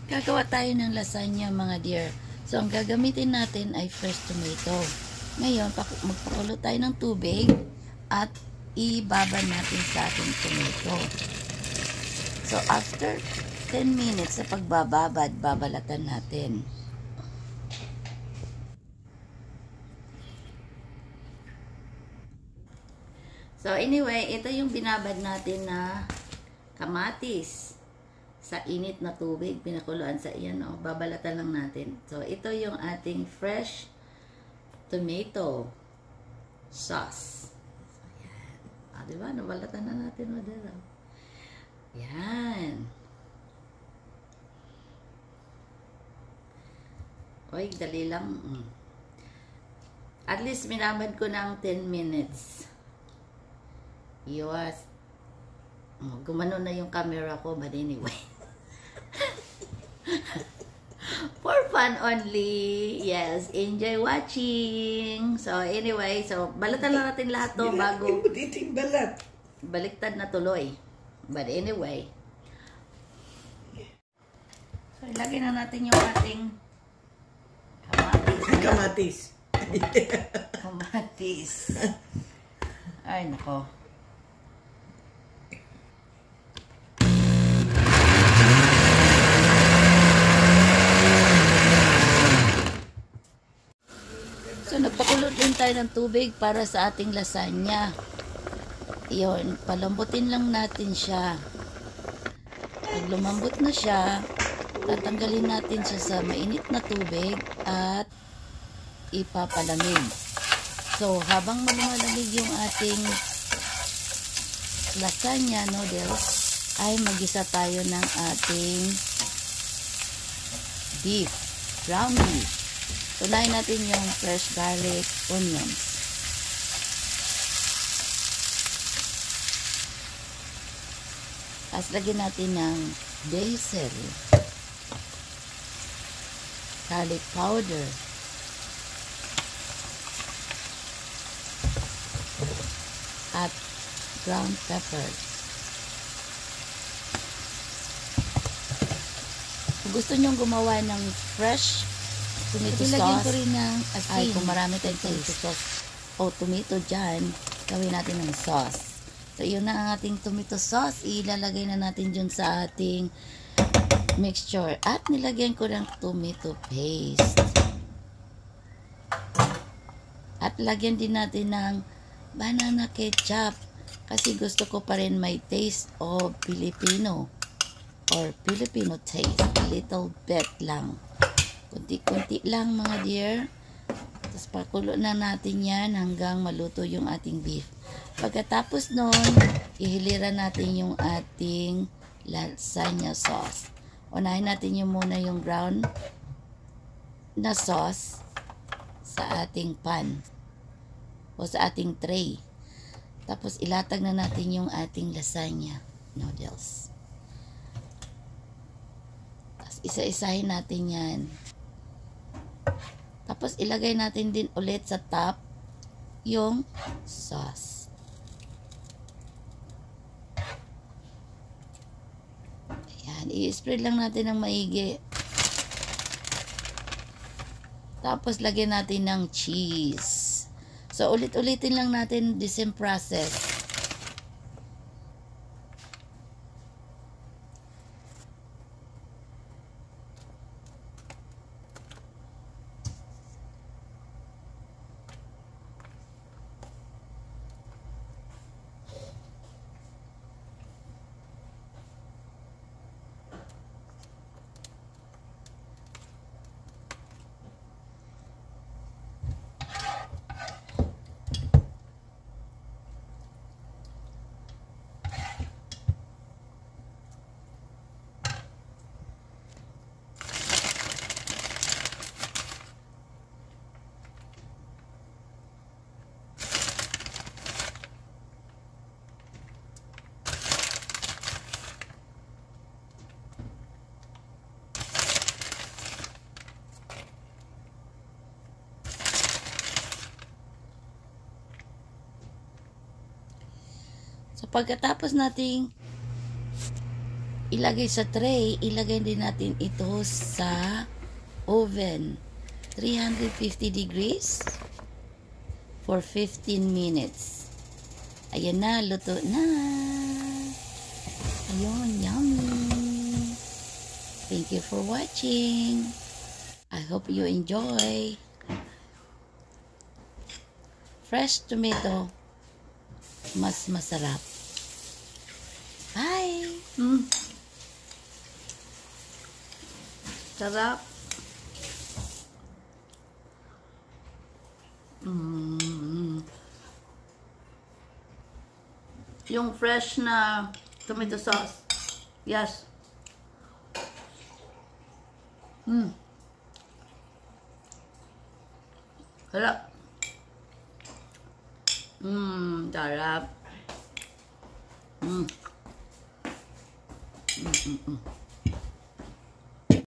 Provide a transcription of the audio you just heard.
Gagawa tayo ng lasagna mga dear. So, ang gagamitin natin ay fresh tomato. Ngayon, magpakulo tayo ng tubig at ibabad natin sa ating tomato. So, after 10 minutes sa pagbababad, babalatan natin. So, anyway, ito yung binabad natin na kamatis sa init na tubig, pinakuluan sa iyan, oh, babalatan lang natin. So, ito yung ating fresh tomato sauce. So, yan. Ah, diba? Nabalatan na natin, madala. Yan. Oy, dali lang. At least, minabad ko ng 10 minutes. Yes. Oh, gumano na yung camera ko, but anyway. For fun only. Yes, enjoy watching. So, anyway, so, balatan lang natin lahat to bago. Baliktad na tuloy. But anyway. So, ilagay na natin yung ating kamatis. Kamatis. Ay, nako. So, nagpakulot din tayo ng tubig para sa ating lasagna. Yun, palambutin lang natin siya. Pag lumambot na siya, tatanggalin natin siya sa mainit na tubig at ipapalamig. So, habang malamig yung ating lasagna noodles, ay magisa tayo ng ating beef, ground beef. Unahin natin yung fresh garlic, onions. Tapos lagyan natin ng basil, garlic powder, at ground pepper. Kung gusto nyong gumawa ng fresh tomato sauce, ko rin ng asin. Ay, kung marami tayong tomato sauce o tomato dyan, gawin natin ng sauce. So, yun na ang ating tomato sauce. Ilalagay na natin dyan sa ating mixture. At nilagyan ko ng tomato paste. At lagyan din natin ng banana ketchup. Kasi gusto ko pa rin may taste of Filipino. Or Filipino taste. A little bit lang. Kunti-kunti lang mga dear. Tapos pakulo na natin yan hanggang maluto yung ating beef. Pagkatapos nun, ihiliran natin yung ating lasagna sauce. Unahin natin yung muna yung ground na sauce sa ating pan o sa ating tray. Tapos ilatag na natin yung ating lasagna noodles. Tapos isa-isahin natin yan. Tapos ilagay natin din ulit sa top yung sauce. Ayan, i-spread lang natin ng maigi. Tapos lagyan natin ng cheese. So ulit-ulitin lang natin the same process. So, pagkatapos nating ilagay sa tray, ilagay din natin ito sa oven. 350 degrees for 15 minutes. Ayan na, luto na. Ayun, yummy. Thank you for watching. I hope you enjoy. Fresh tomato, mas masarap. Bye! Sarap. Yung fresh na tomato sauce. Yes. Sarap. Sarap.